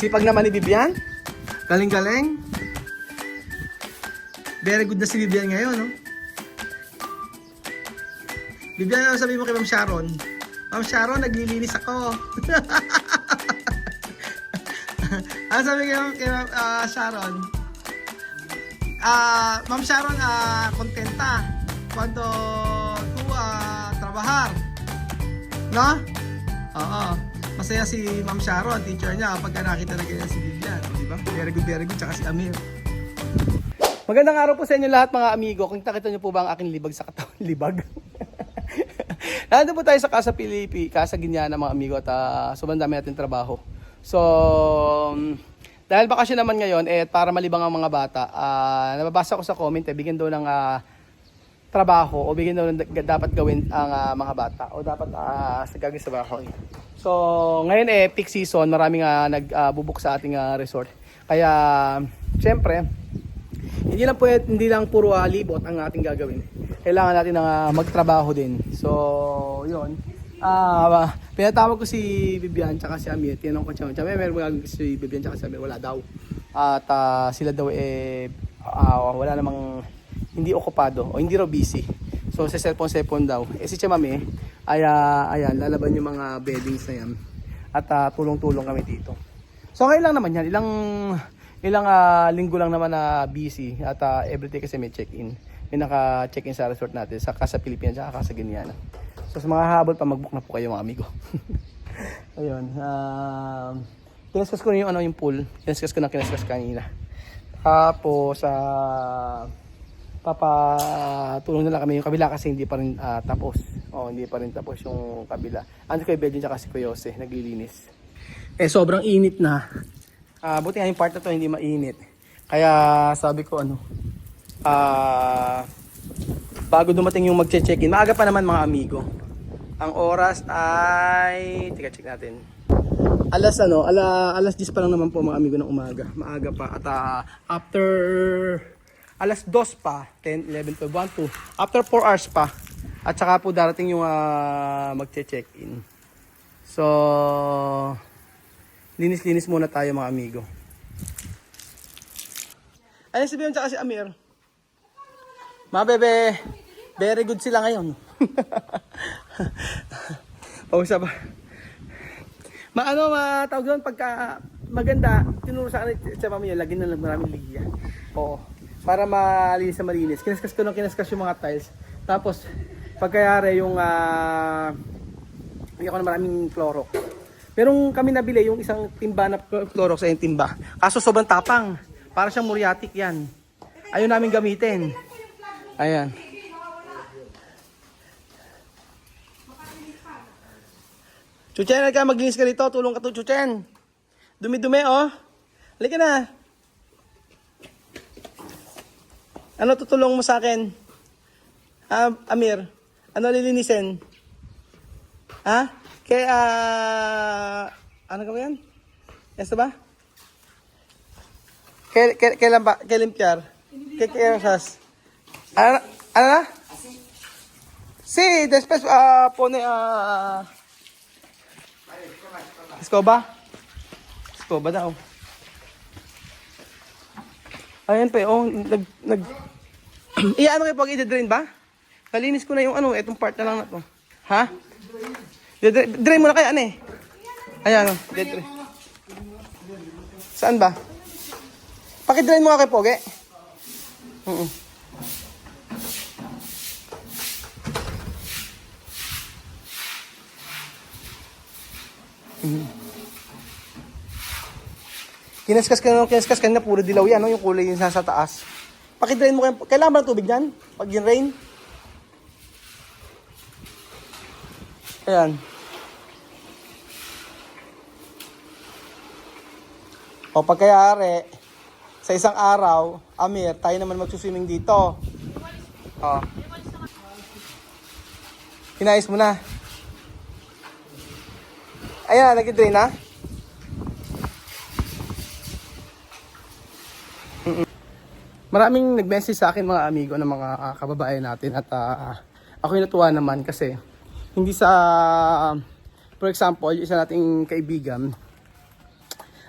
Sipag naman ni Bibian. Galing-galing. Very good na si Bibian ngayon, no? Bibian, ano sabihin mo kay Ma'am Sharon? Ma'am Sharon, naglilinis ako. Ano sabi kay Ma'am Sharon? Ma'am Sharon, contenta cuando tu trabajar. No? Oo. Masaya si Ma'am Sharon, teacher niya, pagka nakita na ganyan si Bibian. Diba? Very good. Tsaka si Amir. Magandang araw po sa inyo lahat mga amigo. Kung nakita niyo po ba ang aking libag sa katawan? Libag? Nandun po tayo sa Casa Pilipi, Casa Guiñana mga amigo at sobrang dami natin trabaho. So, dahil bakasyon naman ngayon, para malibang ang mga bata, nababasa ko sa comment, bigyan daw ng trabaho o bigyan daw ng dapat gawin ang mga bata o dapat gagawin sa bahay. So, ngayon peak season, maraming nagbubuk sa ating resort. Kaya, syempre, hindi lang puro libot ang ating gagawin. Kailangan natin magtrabaho din. So, yun. Pinatawag ko si Bibian tsaka si Amir. Tinanong ko siya, meron magagawin si Bibian tsaka si Amir. Wala daw. At sila daw wala namang hindi okupado o hindi raw busy. So, sa cellphone daw. Si Chamami, ayan, lalaban yung mga beddings na yan. At tulong-tulong kami dito. So, ngayon lang naman yan. Ilang linggo lang naman na busy. At everyday kasi may check-in. May naka-check-in sa resort natin sa Casa Pilipinas at Casa Guiñana. So sa mga habol pa, mag-book na po kayo mga amigo. Ayun. Kinaskas ko na yung pool. Kinaskas kanina. Tapos papatulong na lang kami yung kabila kasi hindi pa rin tapos. Hindi pa rin tapos yung kabila. Ando kay Bedjin tsaka si Kuyose, naglilinis. Sobrang init na. Buti nga yung part na to hindi mainit. Kaya sabi ko bago dumating yung magche-check-in, maaga pa naman mga amigo. Ang oras ay, check natin. Alas 10 pa lang naman po mga amigo ng umaga. Maaga pa at after alas 2 pa, 10, 11, 12, 1, 2. After 4 hours pa. At saka po darating yung magche-check-in. So, linis-linis muna tayo mga amigo. Ayun si Bion tsaka si Amir. Mga bebe, very good sila ngayon. Pausap. Matawag doon pagka maganda, tinuro sa akin sa mami niya, lagyan na maraming ligya. Oo. Para malinis. Kinaskas yung mga tiles. Tapos, pagkayari yung bigyan ko na maraming Clorox. Merong kami nabili yung isang timba na Clorox ay timba. Kaso sobrang tapang. Para siyang muriatic yan. Ayaw namin gamitin. Ayan. Chuchen, halika maglinis ka dito. Tulong ka to, Chuchen. Dumi-dumi, oh. Halika na. Ano tutulong mo sa akin? Amir, ano lilinisin? Kaya, ano ka ba yan? Esta ba? Kailan ba? Kailan piyar? Kailan Ano na? Sí, después pone Escoba daw. Ayan pa ano kayo pag i-drain ba? Nalinis ko na yung etong part na lang na to. Ha? Drain mo na kaya Ayan drain. Saan ba? Paki-drain mo nga kay Poge. Kinaskas kanina puro dilaw yan, yung kulay yung nasa taas. Paki-drain mo kayo. Kailangan ba ng tubig yan? Pag yung rain? Ayan. O pagkayari, sa isang araw, Amir, tayo naman magsuswimming dito. Hinayos mo na. Ayan, nag-drain na. Maraming nag-message sa akin mga amigo ng mga kababayan natin at ako yung natuwa naman kasi hindi sa, for example, isa nating kaibigan,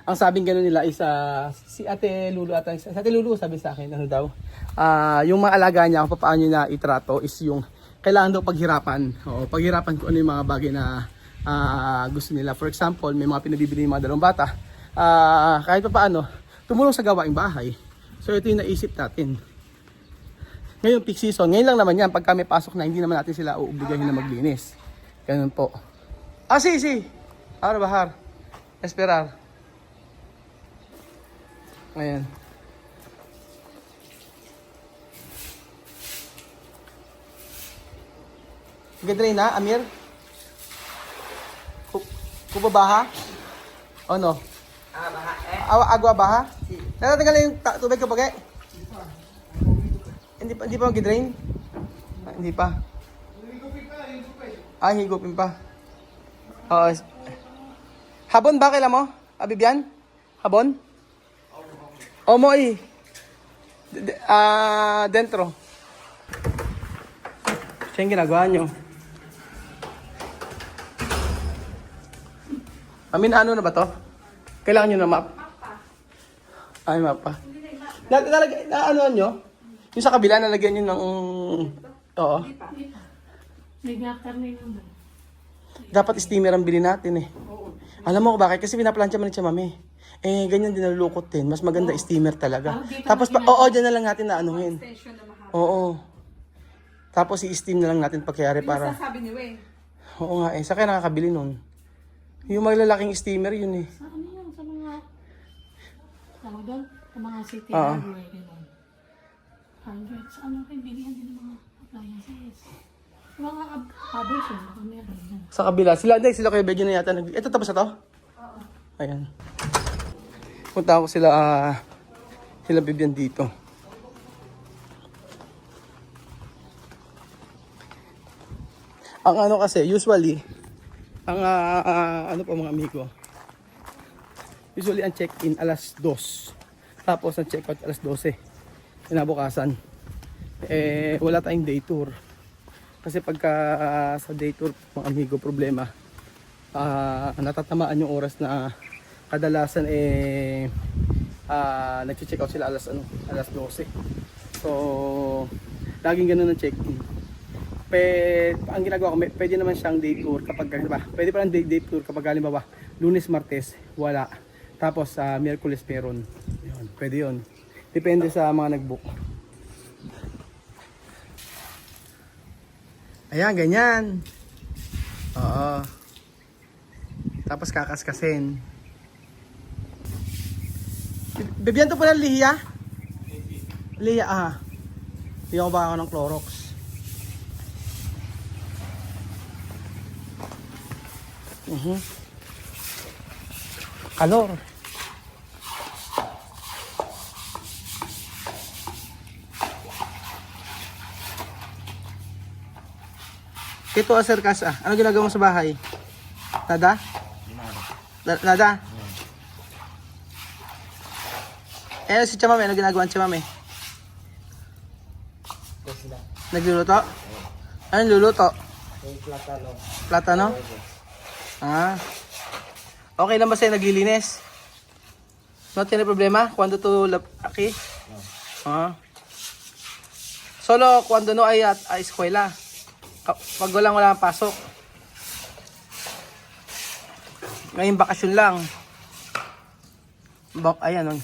ang sabing gano'n nila is si Ate Lulu ata, si Ate Lulu sabi sa akin, ano daw, yung mga alaga niya, kung paano niya itrato is yung kailangan daw paghirapan. Oo, paghirapan kung ano yung mga bagay na gusto nila. For example, may mga pinabibili yung mga dalawang bata. Kahit pa paano, tumulong sa gawaing bahay. So ito yung naisip natin. Ngayon peak season, ngayon lang naman yan, pag kami pasok na, hindi naman natin sila uubligahin na maglinis. Ganun po. Si. Ahora bahar. Esperar. Ayan. Gadray na, Amir? Kubabaha? O no? Agua baha? Natatanggal yung tubig kapag eh? Hindi pa mag-drain? Hindi pa. Higupin pa. Oo. Habon ba kailan mo? Abibyan? Habon? O mo dentro. Siya yung ginagawa nyo. Ano na ba to? Kailangan nyo na map? Ay, mapa. Ano nyo? Yung sa kabila, nalagyan nyo ng... Oo. May gakar na yun. Dapat steamer ang bilhin natin eh. Alam mo ko bakit? Kasi pinaplansya man siya, mami. Ganyan din nalulukot din. Mas maganda steamer talaga. Tapos, dyan na lang natin na anuhin. Oo. Tapos i-steam na lang natin pagkayari para... Sabi ni Wei. Oo nga sa kaya nakakabili nun. Yung malalaking steamer yun eh. Sa ano yun? Sa mga... Tawag doon? Sa mga city Oo. hardware. Gano'n. Hundreds. Ano kayo? Bilihan din ng mga appliances. Yung mga cables yun. Baka meron na. Sa kabila. Sila kayo medyo na yata. Ito tapos na to? Oo. Ayan. Punta ako sila Bibian dito. Ang ano kasi, usually, ang ano po mga amigo, usually ang check-in alas 2. Tapos ang check-out alas 12. Kinabukasan. Wala tayong day tour. Kasi pagka sa day tour, mga amigo, problema, natatamaan yung oras na kadalasan nag-check out sila alas 12. So, laging ganun ang check-in. Ang ginagawa ko, pwede naman siyang day tour kapag pwede pa lang day tour kapag halimbawa Lunes, Martes, wala. Tapos Miyerkules meron. Yun, pwede yun. Depende sa mga nag-book. Ayan, ganyan. Oo. Tapos kakaskasin. Bibigyan to po ng lihiya? Lihiya, Bigyan ko ba ako ng Clorox? Kalor. Ito sir Kasa. Ano ginagawa mo sa bahay? Nada? Nada? Si Chamame, ano ginagawa ni Chamame? Nagluluto? Anong luluto? Platano. Okay lang ba sa'yo naglilinis? No tiene problema? Cuando tu aquí? Solo cuando no hay eskwela. Pag wala pasok. Ngayon bakasyon lang. Ayan.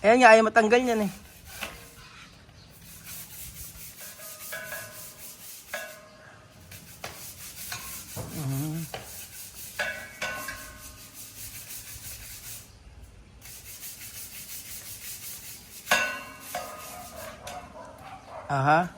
Ayan nga, ayaw matanggal yan eh. Aha.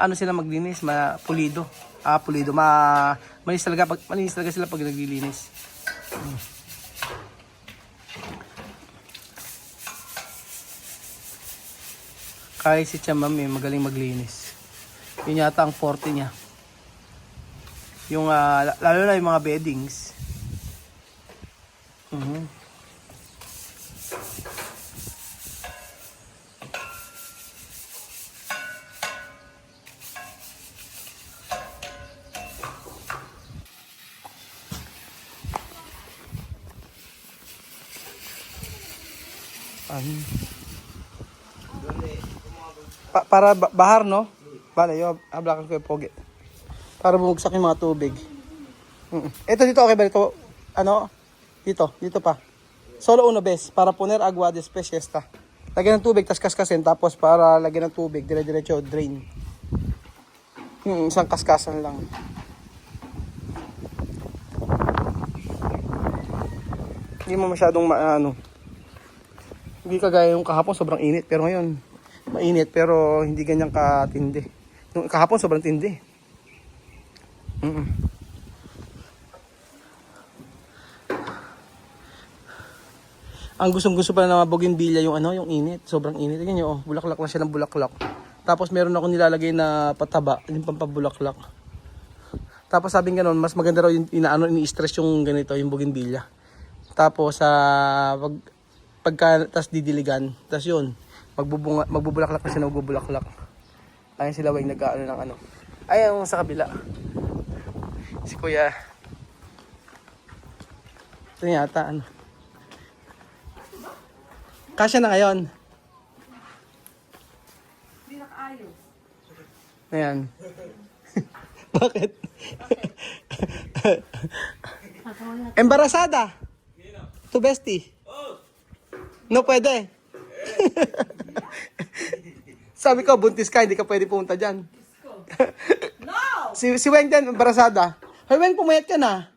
Ano sila maglinis, pulido. Pulido. Malinis talaga sila pag naglilinis. Kahit si Chamam magaling maglinis. Yun yata ang forte niya. Yung lalo na yung mga beddings. Para bahar, no? Bale, yung ablakan ko yung pogi. Para bumagsak yung mga tubig. Ito dito, okay ba ito? Ano? Dito pa. Solo uno bes, para poner agua después siesta. Lagyan ng tubig, tas kaskasin, tapos para lagyan ng tubig, dire-diretso, drain. Isang kaskasan lang. Hindi mo masyadong hindi kagaya yung kahapon, sobrang init. Pero ngayon, mainit pero hindi ganyan katindi. Yung kahapon sobrang tindi. Ang gustong-gusto pala ng mga bougainvillea yung yung init, sobrang init. Tingnan niyo, bulaklak lang siya ng bulaklak. Tapos meron ako nilalagay na pataba, yung pampabulaklak. Tapos sabing ganoon, mas maganda raw yung ini-stress yung ganito, yung bougainvillea. Tapos pagka tas didiligan, tas yun, magbubulaklak na siya, magbubulaklak. Ayun sila Weng nag-aano ng ano. Ayun sa kabila. Si Kuya. Ito yata ano. Kasya na ngayon. Hindi nakaayos. Ayan. Bakit? Embarasada? To bestie? No pwede. Sabi ko, buntis ka, hindi ka pwede pumunta dyan. No! si Weng dyan, embarasada. Hoy Weng, pumayat ka na.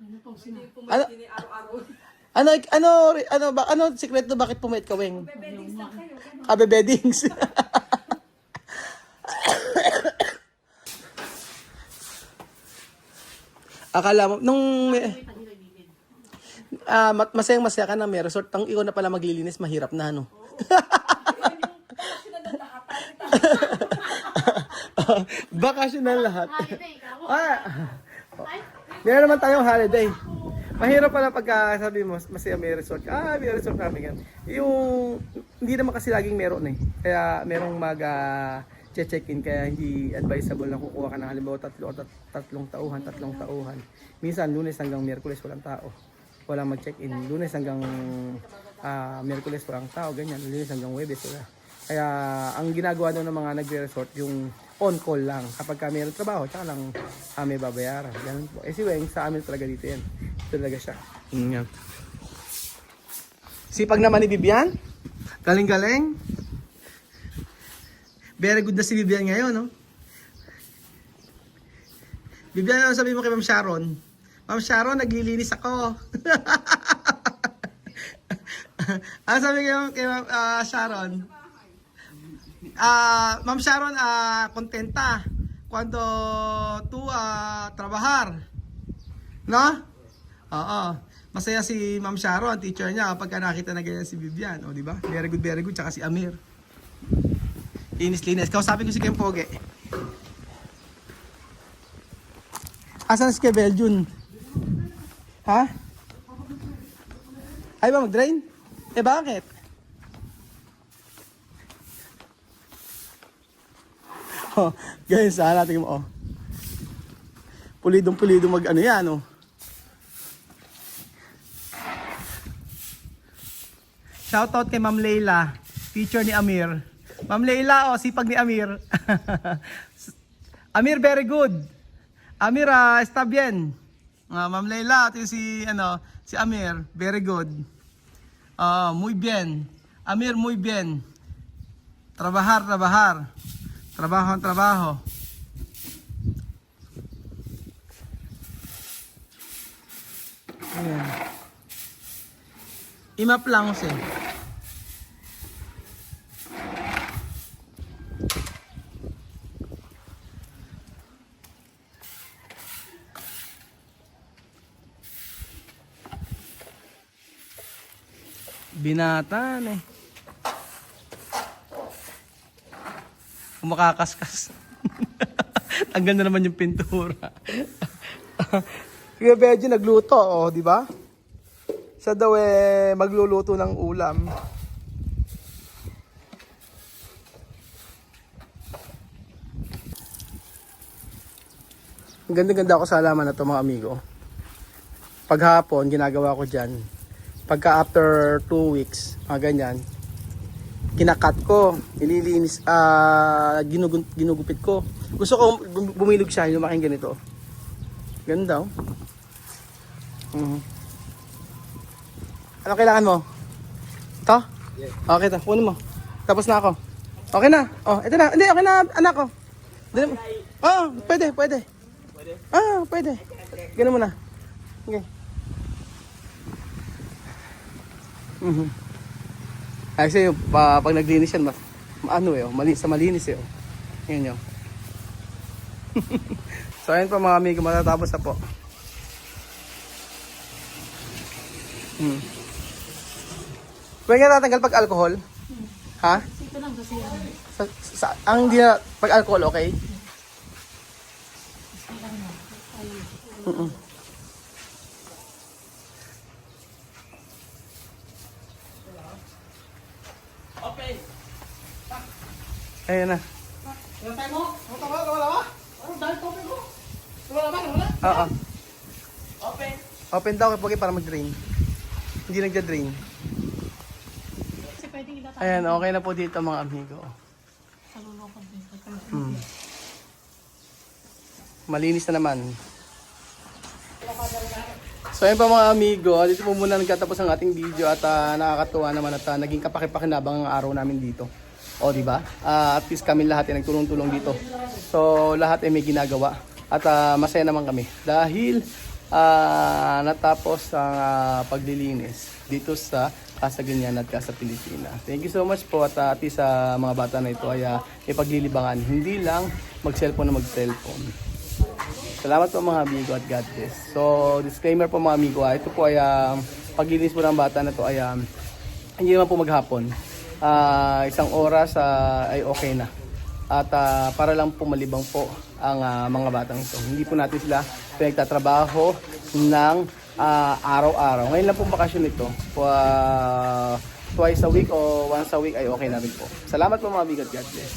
Ano sikreto bakit pumayat ka, Weng? Bebedings lang kayo. Bebedings. Akala mo, masayang-masaya ka na may resort. Ang ikaw na pala maglilinis, mahirap na, ano? Bakasyon na lahat. Meron naman tayong holiday. Mahirap pala pagka sabi mo, masaya may resort. May resort namin yan. Yung, hindi naman kasi laging meron eh. Kaya merong check-in, kaya hindi advisable na kukuha ka ng halimbawa tatlong tauhan. Minsan, Lunes hanggang Miyerkules walang tao. Walang mag-check-in. Lunes hanggang Miyerkules walang tao, ganyan. Lunes hanggang Huwebes wala. Kaya ang ginagawa doon ng mga nagre-resort, yung on-call lang. Kapag ka mayroong trabaho, tsaka lang may babayaran. Ganun po. Si Weng, sa amin talaga dito yan. Ito talaga siya. Yan. Sipag naman ni Bibian. Galing-galing. Very good na si Bibian ngayon, no? Bibian, ano sabi mo kay Ma'am Sharon? Ma'am Sharon, naglilinis ako. Ano sabi kay Ma'am Sharon? Ma'am Sharon, contenta cuando tú trabajar. No? Oo. Masaya si Ma'am Sharon, teacher niya, kapag nakita na ganyan si Bibian. O, di ba? Very good. Tsaka si Amir. Linis. Kausapin ko si Kempoge. Asan si Beljun? Ha? Ay ba mag-drain? Bakit? Oh, guys, tingnan mo, oh. Pulidong mag-ano yan, oh. Shoutout kay Ma'am Leila, teacher ni Amir. Ma'am Leila, sipag ni Amir. Amir, very good. Amir, está bien. Ma'am Leila, ito si Amir, very good. Muy bien. Amir, muy bien. Trabajar. Trabaho. Ayan. Imap lang siya. Binatan eh. Kumakakaskas. Ang ganda naman yung pintura. Kuya Benji nagluto, oh, di ba? Siya daw magluluto ng ulam. Ang ganda-ganda ako sa halaman na to, mga amigo. Paghapon, ginagawa ko dyan. Pagka after 2 weeks, mga ganyan, kinakat ko, nililinis, ginugupit ko. Gusto ko bumilog siya, yung lumaking ganito. Ganda, oh. Ano kailangan mo? Ito? Yes. Okay, ito. Kunin mo. Tapos na ako. Okay na. Oh, ito na. Hindi, okay na, anak ko. Pwede. Pwede? Pwede. Ganun mo na. Okay. Kasi pag naglinis yan, malinis eh. Yan yun. So ayun po mga amigo, matatapos na po. Pwede nga tatanggal pag alcohol? Ha? Ito lang kasi ano. Ang di na, pag alcohol, okay? Open! Ayun na. Yung tayo mo? Wala ba? Ano dahil topic mo? Wala ba? Oo. Open! Open daw kapag para mag-drain. Hindi nagda-drain. Kasi pwedeng ilatag. Ayan, okay na po dito mga amigo. Sa lulokod din. Malinis na naman. So ayun pa mga amigo, dito po muna nagtatapos ang ating video at nakakatuwa naman at naging kapakipakinabang ang araw namin dito. O di ba? At least kami lahat ay nagtulong-tulong dito. So lahat ay may ginagawa at masaya naman kami dahil natapos ang paglilinis dito sa Kasaganyan at Casa Pilipina. Thank you so much po at least sa mga bata na ito ay ipaglilibangan. Hindi lang mag-cellphone na mag-cellphone. Salamat po mga amigo at God bless. So, disclaimer po mga amigo, ito po ay paglilinis po ng bata na to ay hindi naman po maghapon. 1 oras ay okay na. At para lang po malibang po ang mga batang ito. Hindi po natin sila pinagtatrabaho ng araw-araw. Ngayon lang po bakasyon ito. Twice a week o once a week ay okay na rin po. Salamat po mga amigo at God bless.